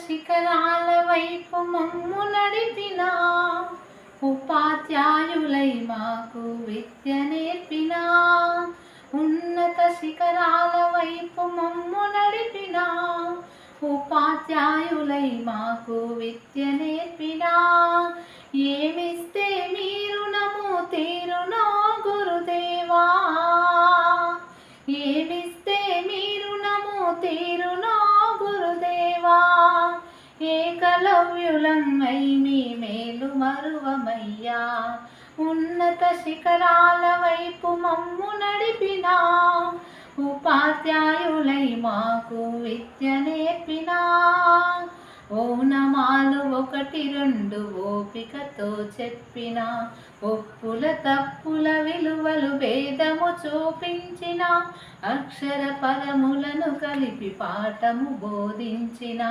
శిఖరాల వైపు మమ్ము నడిపిన ఉపాధ్యాయులై మాకు విద్య నేర్పిన ఉన్నత శిఖరాల వైపు మమ్ము నడిపిన ఉపాధ్యాయులై మాకు విద్య నేర్పిన ఏమిస్తే మీరు నము తీరునో గురుదేవా ఏమిస్తే మీరు నము తీరునో గురుదేవా ఏకలవ్యులమై మీ మేలు మరువమయ్యా ఉన్నత శిఖరాల వైపు మమ్ము నడిపిన ఉపాధ్యాయులై మాకు విద్య నేర్పిన ఓనమాలు 1 2 ఓపికతో చెప్పిన ఒప్పుల తప్పుల విలువలు భేదము చూపించిన అక్షర పదములను కలిపి పాఠము బోధించిన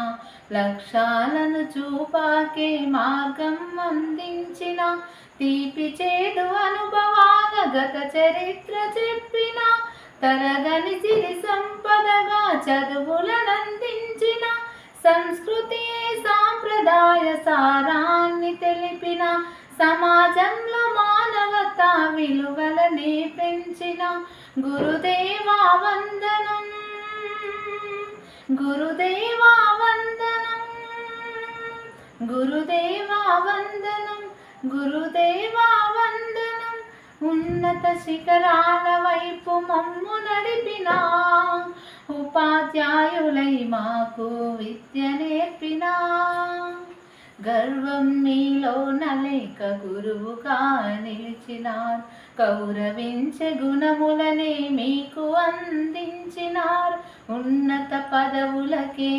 లక్ష్యాలను చూపాకే మార్గం అందించిన తీపి చేదు అనుభవాల గత చరిత్ర చెప్పిన తరగని సిరి సంపదగా చదువులనందించిన సంస్కృతియే సాంప్రదాయ సారాన్ని తెలిపిన సమాజంలో మానవతా విలువలనే పెంచిన గురుదేవా వందనం గురుదేవా వందనం గురుదేవా వందనం గురుదేవా వందనం ఉన్నత శిఖరాల వైపు మమ్ము నడిపిన ఉపాధ్యాయులై మాకు విద్య నేర్పిన గర్వం మీలో నలేక గురువుగా నిలిచినారు గౌరవించే గుణములనే మీకు అందించినారు ఉన్నత పదవులకే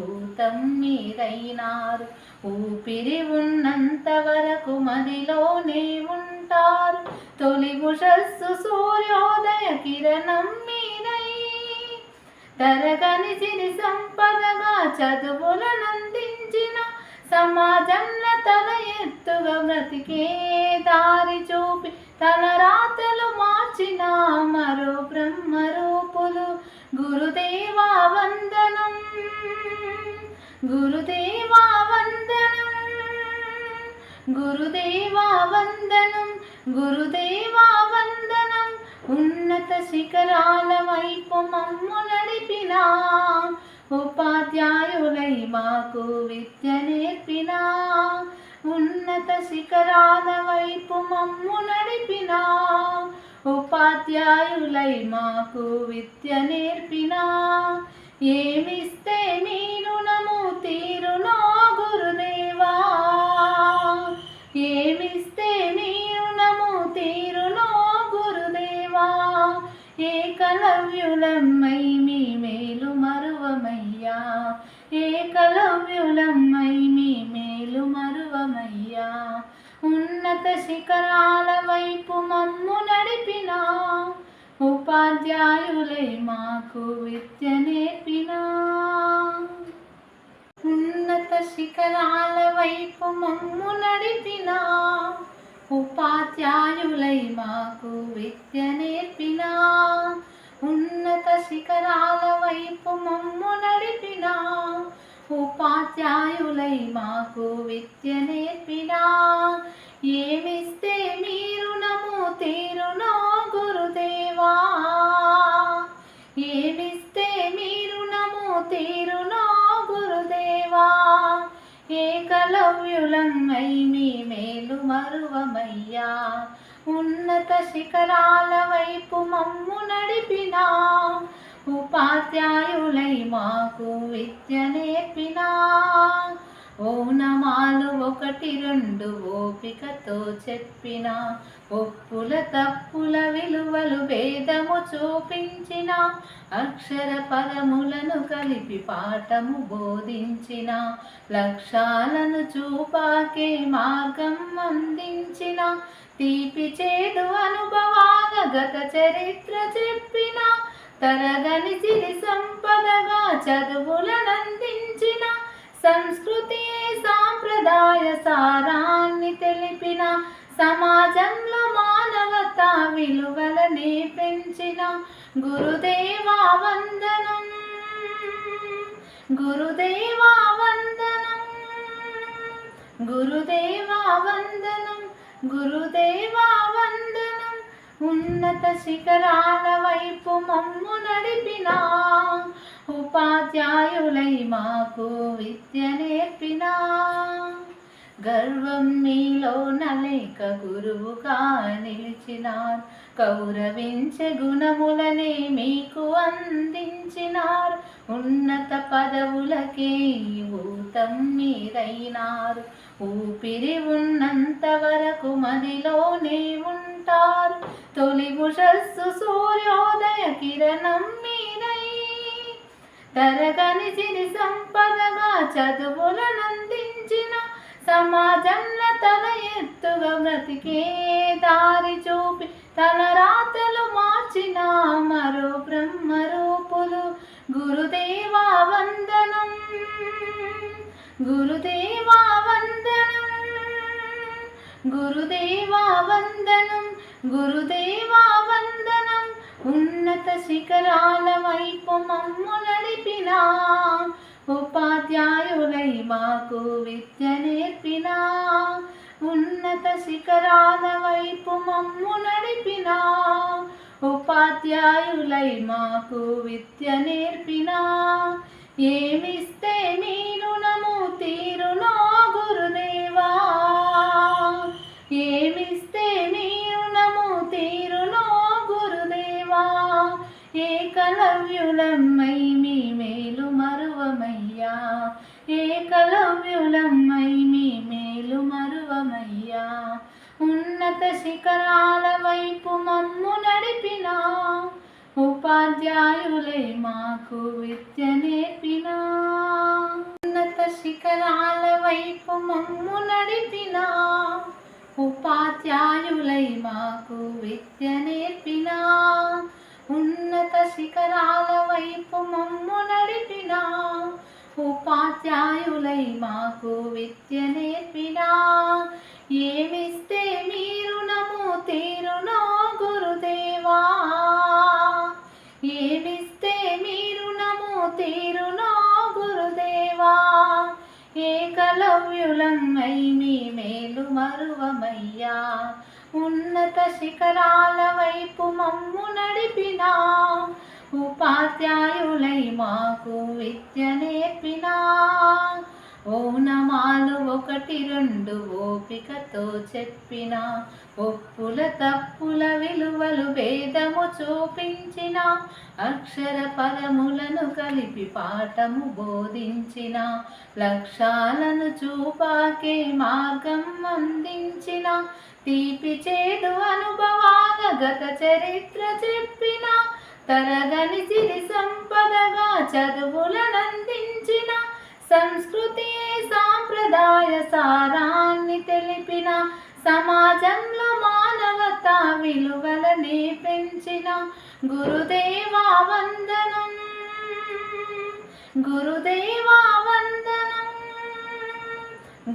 ఊతం మీరైనారు ఊపిరి ఉన్నంత వరకు మదిలోనే ఉంటారు తొలి ఉషస్సు సూర్యోదయ కిరణం మీరై తరగని సిరి సంపదగా చదువులనందించిన సమాజంలో తల ఎత్తుగా బ్రతికే దారి చూపి తన రాతలు మార్చిన మరో బ్రహ్మరూపులు గురుదేవా వందనం గురుదేవా వందనం గురుదేవా వందనం గురుదేవా వందనం ఉన్నత శిఖరాల వైపు మమ్ము నడిపిన ఉపాధ్యాయులై మాకు విద్య నేర్పిన ఉన్నత శిఖరాల వైపు మమ్ము నడిపిన ఉపాధ్యాయులై మాకు విద్య నేర్పిన ఏమిస్తే మీరు నము తీరునో గురుదేవా ఏమిస్తే మీరు నము తీరునో గురుదేవా ఏకలవ్యులమై మీ మేలు మరువమయ్యా ఏకలవ్యులమై మీ మేలు మరువమయ్యా ఉన్నత శిఖరాల వైపు మమ్ము నడిపిన ఉపాధ్యాయులై మాకు విద్య నేర్పిన ఉన్నత శిఖరాల వైపు మమ్ము నడిపిన ఉపాధ్యాయులై మాకు విద్య నేర్పిన ఉన్నత శిఖరాల వైపు మమ్ము నడిపిన ఉపాధ్యాయులై మాకు విద్య నేర్పిన ఏమిస్తే మీరు నము తీరునో గురుదేవా ఏమిస్తే మీరు నము తీరునో గురుదేవా ఏకలవ్యులమై మీ మేలు మరువమయ్యా ఉన్నత శిఖరాల వైపు మమ్ము నడిపిన ఉపాధ్యాయులై మాకు విద్య నేర్పిన ఓనమాలు 1 2 ఓపికతో చెప్పిన ఒప్పుల తప్పుల విలువలు భేదము చూపించిన అక్షర పదములను కలిపి పాఠము బోధించిన లక్ష్యాలను చూపాకే మార్గం అందించిన తీపి చేదు అనుభవాల గత చరిత్ర చెప్పిన తరగని సిరి సంపదగా చదువులనందించిన సంస్కృతియే సాంప్రదాయ సారాన్ని తెలిపిన సమాజంలో మానవతా విలువలనే పెంచిన గురుదేవా వందనం గురుదేవా వందనం గురుదేవా వందనం, గురుదేవా వందనం. ఉన్నత శిఖరాల వైపు మమ్ము నడిపిన ఉపాధ్యాయులై మాకు విద్య నేర్పిన. గర్వం మీలో నలేక గురువుగా నిలిచినారు, గౌరవించే గుణములనే మీకు అందించినారు. ఉన్నత పదవులకే ఊతం మీరైనారు, ఊపిరి ఉన్నంత వరకు మదిలోనే ఉంటారు. తొలి ఉషస్సు సూర్యోదయ కిరణం మీరై, తరగని సిరి సంపదగా చదువులనందించిన, సమాజంలో తల ఎత్తుగా బ్రతికే దారి చూపి తన రాతలు మార్చిన మరో బ్రహ్మరూపులు. గురుదేవా వందనం, గురుదేవా వందనం, గురుదేవా వందనం, గురుదేవా వందనం. ఉన్నత శిఖరాల వైపు మమ్ము నడిపిన ఉపాధ్యాయులై మాకు విద్య నేర్పిన. ఉన్నత శిఖరాల వైపు మమ్ము నడిపిన ఉపాధ్యాయులై మాకు విద్య నేర్పిన. ఏమిస్తే మీ రుణము తీరునో గురుదేవా, ఏమిస్తే మీ రుణము తీరునో గురుదేవా. ఏకలవ్యులమ్మై మీ మేలు మరువమయ్యా, ఏకలవ్యులమ్మై మీ మేలు మరువమయ్యా. ఉన్నత శిఖరాల వైపు మమ్ము నడిపిన ఉపాధ్యాయులై మాకు విద్య నేర్పిన. ఉన్నత శిఖరాల వైపు మమ్ము నడిపిన ఉపాధ్యాయులై మాకు విద్య నేర్పిన. ఉన్నత శిఖరాల వైపు మమ్ము నడిపిన ఉపాధ్యాయులై మాకు విద్య నేర్పిన. ఏమిస్తే మీ రుణము తీరునో గురుదేవా, ఏమిస్తే మీ రుణము తీరునో గురుదేవా. ఏకలవ్యులమ్మై మీ మేలు మరువమయ్యా. ఉన్నత శిఖరాల వైపు మమ్ము నడిపిన ఉపాధ్యాయులై మాకు విద్య నేర్పిన. ఓనమాలు ఒకటి రెండు ఓపికతో చెప్పిన, ఒప్పుల తప్పుల విలువలు భేదము చూపించిన, అక్షర పదములను కలిపి పాఠము బోధించిన, లక్ష్యాలను చూపాకే మార్గం అందించిన, తీపి చేదు అనుభవాల గత చరిత్ర చెప్పిన, తరగని సిరి సంపదగా చదువులనందించిన, సంస్కృతియే సాంప్రదాయ సారాన్ని తెలిపిన, సమాజంలో మానవతా విలువలనే పెంచిన. గురుదేవా వందనం, గురుదేవా వందనం,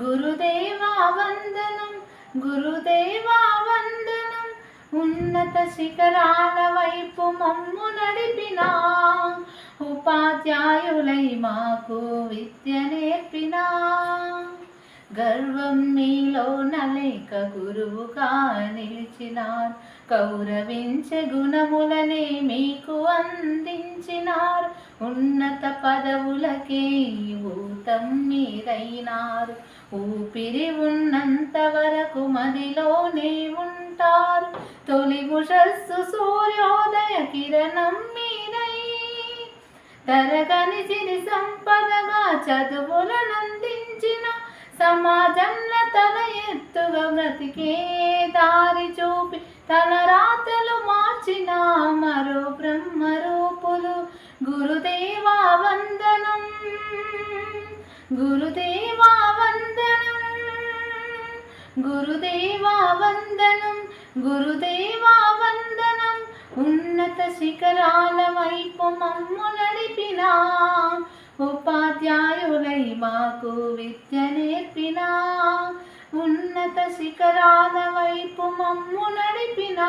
గురుదేవా వందనం, గురుదేవా వందనం. ఉన్నత శిఖరాల వైపు మమ్ము నడిపిన ఉపాధ్యాయులై మాకు విద్య నేర్పిన. గర్వం మీలో నలేక గురువుగా నిలిచినారు, గౌరవించే గుణములనే మీకు అందించినారు. ఉన్నత పదవులకే ఊతం మీరైనారు, ఊపిరి ఉన్నంత వరకు మదిలోనే ఉంటారు. తొలి ఉషస్సు సూర్యోదయ కిరణం మీరై, తరగని సిరి సంపదగా చదువులనందించిన, సమాజంలో తల ఎత్తుగా బ్రతికే దారి చూపి తన రాతలు మార్చిన మరో బ్రహ్మరూపులు. గురుదేవా వందనం, గురుదేవా వందనం, గురుదేవా వందనం, గురుదేవా వందనం. ఉన్నత శిఖరాల వైపు మమ్ము నడిపిన ఉపాధ్యాయులై మాకు విద్య నేర్పిన. ఉన్నత శిఖరాల వైపు మమ్ము నడిపిన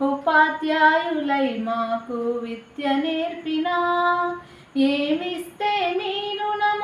ఉపాధ్యాయులై మాకు విద్య నేర్పిన. ఏమిస్తే మీ రుణము